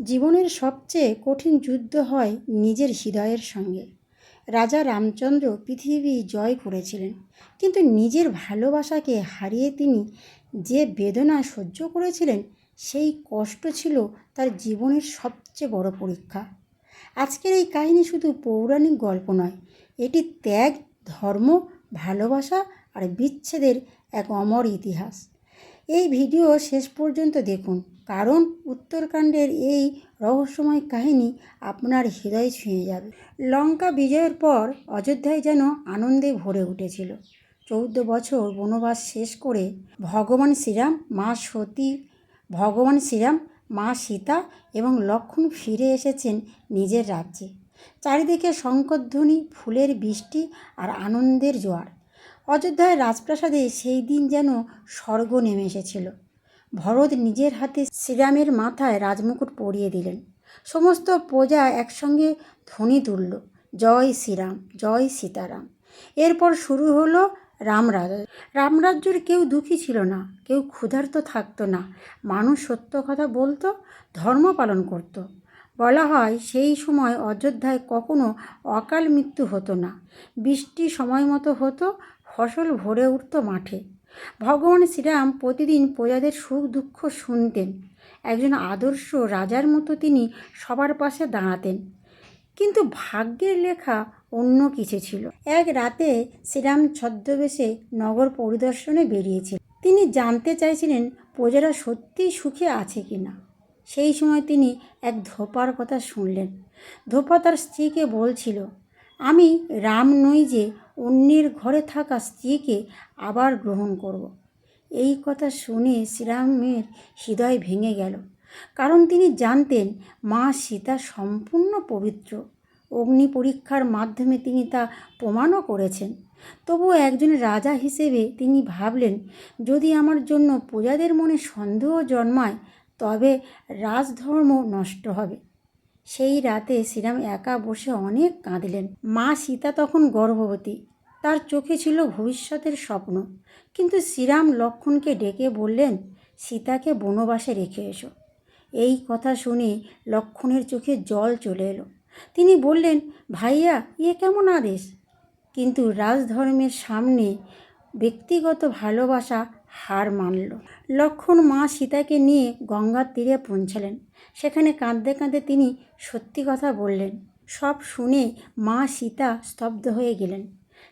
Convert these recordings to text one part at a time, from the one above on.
জীবনের সবচেয়ে কঠিন যুদ্ধ হয় নিজের হৃদয়ের সঙ্গে। রাজা রামচন্দ্র পৃথিবী জয় করেছিলেন, কিন্তু নিজের ভালোবাসাকে হারিয়ে তিনি যে বেদনা সহ্য করেছিলেন, সেই কষ্ট ছিল তার জীবনের সবচেয়ে বড় পরীক্ষা। আজকের এই কাহিনী শুধু পৌরাণিক গল্প নয়, এটি ত্যাগ, ধর্ম, ভালোবাসা আর বিচ্ছেদের এক অমর ইতিহাস। এই ভিডিও শেষ পর্যন্ত দেখুন, কারণ উত্তরকাণ্ডের এই রহস্যময় কাহিনী আপনার হৃদয় ছুঁয়ে যাবে। লঙ্কা বিজয়ের পর অযোধ্যায় যেন আনন্দে ভরে উঠেছিল। 14 বছর বনবাস শেষ করে ভগবান শ্রীরাম, মা সীতা এবং লক্ষ্মণ ফিরে এসেছেন নিজের রাজ্যে। চারিদিকে শঙ্খধ্বনি, ফুলের বৃষ্টি আর আনন্দের জোয়ার। অযোধ্যার রাজপ্রাসাদে সেই দিন যেন স্বর্গ নেমে এসেছিল। ভরত নিজের হাতে শ্রীরামের মাথায় রাজমুকুট পরিয়ে দিলেন। সমস্ত প্রজা একসঙ্গে ধ্বনি তুলল, জয় শ্রীরাম, জয় সীতারাম। এরপর শুরু হলো রামরাজ্যের কেউ দুঃখী ছিল না, কেউ ক্ষুধার্ত থাকতো না। মানুষ সত্য কথা বলতো, ধর্ম পালন করত। বলা হয় সেই সময় অযোধ্যায় কখনো অকাল মৃত্যু হতো না। বৃষ্টি সময় মতো হতো, ফসল ভরে উঠত মাঠে। ভগবান শ্রীরাম প্রতিদিন প্রজাদের সুখ দুঃখ শুনতেন। একজন আদর্শ রাজার মতো তিনি সবার পাশে দাঁড়াতেন। কিন্তু ভাগ্যের লেখা অন্য কিছু ছিল। এক রাতে শ্রীরাম ছদ্মবেশে নগর পরিদর্শনে বেরিয়েছিল। তিনি জানতে চাইছিলেন প্রজারা সত্যিই সুখে আছে কি না। সেই সময় তিনি এক ধোপার কথা শুনলেন। ধোপা তার স্ত্রীকে বলছিল, আমি রাম নই যে অন্যের ঘরে থাকা স্ত্রীকে আবার গ্রহণ করব। এই কথা শুনে শ্রীরামের হৃদয় ভেঙে গেল, কারণ তিনি জানতেন মা সীতা সম্পূর্ণ পবিত্র। অগ্নি পরীক্ষার মাধ্যমে তিনি তা প্রমাণও করেছেন। তবুও একজন রাজা হিসেবে তিনি ভাবলেন, যদি আমার জন্য প্রজাদের মনে সন্দেহ জন্মায়, তবে রাজধর্ম নষ্ট হবে। সেই রাতে শ্রীরাম একা বসে অনেক কাঁদলেন। মা সীতা তখন গর্ভবতী, তার চোখে ছিল ভবিষ্যতের স্বপ্ন। কিন্তু শ্রীরাম লক্ষ্মণকে ডেকে বললেন, সীতাকে বনবাসে রেখে এসো। এই কথা শুনে লক্ষ্মণের চোখে জল চলে এলো। তিনি বললেন, ভাইয়া, এ কেমন আদেশ? কিন্তু রাজধর্মের সামনে ব্যক্তিগত ভালোবাসা হার মানল। লক্ষ্মণ মা সীতাকে নিয়ে গঙ্গার তীরে পৌঁছালেন। সেখানে কাঁদতে কাঁদতে তিনি সত্যি কথা বললেন। সব শুনে মা সীতা স্তব্ধ হয়ে গেলেন।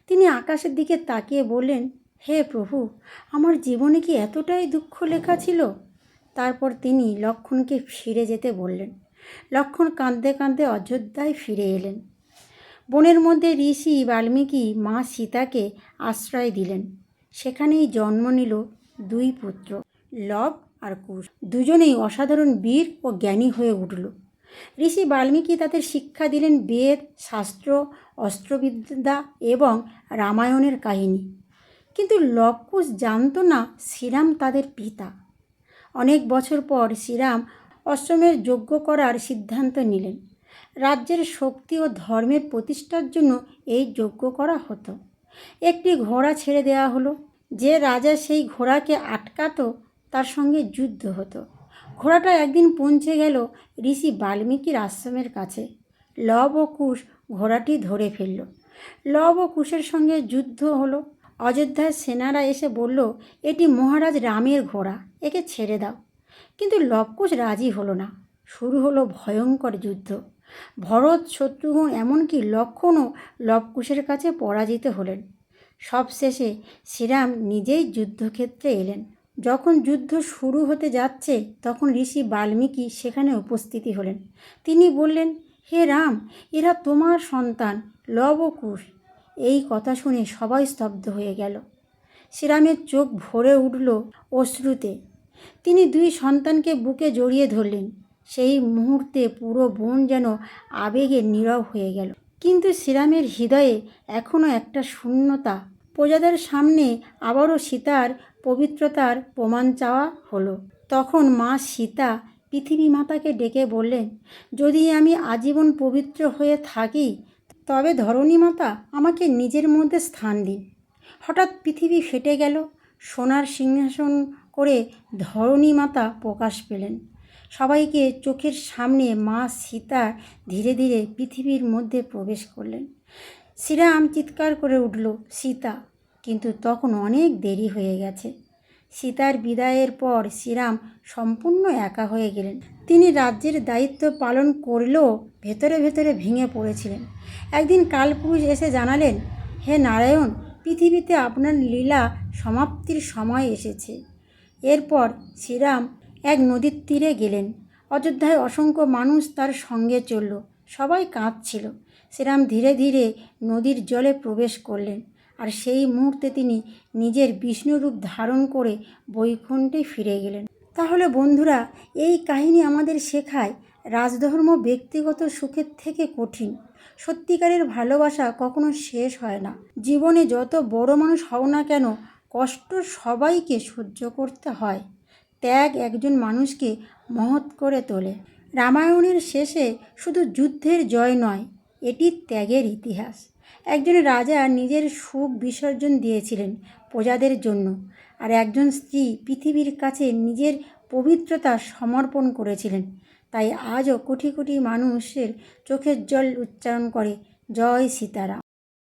তিনি আকাশের দিকে তাকিয়ে বললেন, হে প্রভু, আমার জীবনে কি এতটাই দুঃখ লেখা ছিল? তারপর তিনি লক্ষ্মণকে ফিরে যেতে বললেন। লক্ষ্মণ কাঁদতে কাঁদতে অযোধ্যায় ফিরে এলেন। বনের মধ্যে ঋষি বাল্মীকি মা সীতাকে আশ্রয় দিলেন। সেখানেই জন্ম নিল দুই পুত্র, লব আর কুশ। দুজনেই অসাধারণ বীর ও জ্ঞানী হয়ে উঠল। ঋষি বাল্মীকি তাদের শিক্ষা দিলেন বেদ, শাস্ত্র, অস্ত্রবিদ্যা এবং রামায়ণের কাহিনী। কিন্তু লব কুশ জানত না শ্রীরাম তাদের পিতা। অনেক বছর পর শ্রীরাম অশ্বমের যজ্ঞ করার সিদ্ধান্ত নিলেন। রাজ্যের শক্তি ও ধর্মের প্রতিষ্ঠার জন্য এই যজ্ঞ করা হতো। একটি ঘোড়া ছেড়ে দেওয়া হলো। যে রাজা সেই ঘোড়াকে আটকাতো, তার সঙ্গে যুদ্ধ হতো। ঘোড়াটা একদিন পৌঁছে গেল ঋষি বাল্মীকির আশ্রমের কাছে। লব ও কুশ ঘোড়াটি ধরে ফেলল। লব ও কুশের সঙ্গে যুদ্ধ হলো। অযোধ্যার সেনারা এসে বলল, এটি মহারাজ রামের ঘোড়া, একে ছেড়ে দাও। কিন্তু লবকুশ রাজি হলো না। শুরু হলো ভয়ঙ্কর যুদ্ধ। ভরত, শত্রুঘ্ন, এমনকি লক্ষ্মণও লবকুশের কাছে পরাজিত হলেন। সবশেষে শ্রীরাম নিজেই যুদ্ধক্ষেত্রে এলেন। যখন যুদ্ধ শুরু হতে যাচ্ছে, তখন ঋষি বাল্মীকি সেখানে উপস্থিতি হলেন। তিনি বললেন, হে রাম, এরা তোমার সন্তান লব ও কুশ। এই কথা শুনে সবাই স্তব্ধ হয়ে গেল। শ্রীরামের চোখ ভরে উঠল অশ্রুতে। তিনি দুই সন্তানকে বুকে জড়িয়ে ধরলেন। সেই মুহূর্তে পুরো বন যেন আবেগে নীরব হয়ে গেল। কিন্তু শ্রীরামের হৃদয়ে এখনও একটা শূন্যতা। প্রজাদের সামনে আবারও সীতার পবিত্রতার প্রমাণ চাওয়া হলো। তখন মা সীতা পৃথিবী মাতাকে ডেকে বললেন, যদি আমি আজীবন পবিত্র হয়ে থাকি, তবে ধরণী মাতা আমাকে নিজের মধ্যে স্থান দিন। হঠাৎ পৃথিবী ফেটে গেল। সোনার সিংহাসন করে ধরণী মাতা প্রকাশ পেলেন। সবাইকে চোখের সামনে মা সীতা ধীরে ধীরে পৃথিবীর মধ্যে প্রবেশ করলেন। শ্রীরাম চিৎকার করে উঠল, সীতা! কিন্তু তখন অনেক দেরি হয়ে গেছে। সীতার বিদায়ের পর শ্রীরাম সম্পূর্ণ একা হয়ে গেলেন। তিনি রাজ্যের দায়িত্ব পালন করলেও ভেতরে ভেতরে ভেঙে পড়েছিলেন। একদিন কালপুরুষ এসে জানালেন, হে নারায়ণ, পৃথিবীতে আপনার লীলা সমাপ্তির সময় এসেছে। এরপর শ্রীরাম এক নদীর তীরে গেলেন। অযোধ্যায় অসংখ্য মানুষ তার সঙ্গে চলল। সবাই কাঁদছিল। শ্রীরাম ধীরে ধীরে নদীর জলে প্রবেশ করলেন, আর সেই মুহূর্তে তিনি নিজের বিষ্ণুরূপ ধারণ করে বৈকুণ্ঠে ফিরে গেলেন। তাহলে বন্ধুরা, এই কাহিনী আমাদের শেখায় রাজধর্ম ব্যক্তিগত সুখের থেকে কঠিন। সত্যিকারের ভালোবাসা কখনো শেষ হয় না। জীবনে যত বড় মানুষ হও না কেন, কষ্ট সবাইকে সহ্য করতে হয়। ত্যাগ একজন মানুষকে মহৎ করে তোলে। রামায়ণের শেষে শুধু যুদ্ধের জয় নয়, এটি ত্যাগের ইতিহাস। একজন রাজা নিজের সুখ বিসর্জন দিয়েছিলেন প্রজাদের জন্য, আর একজন স্ত্রী পৃথিবীর কাছে নিজের পবিত্রতা সমর্পণ করেছিলেন। তাই আজও কোটি কোটি মানুষের চোখের জল উচ্চারণ করে, জয় সীতারাম।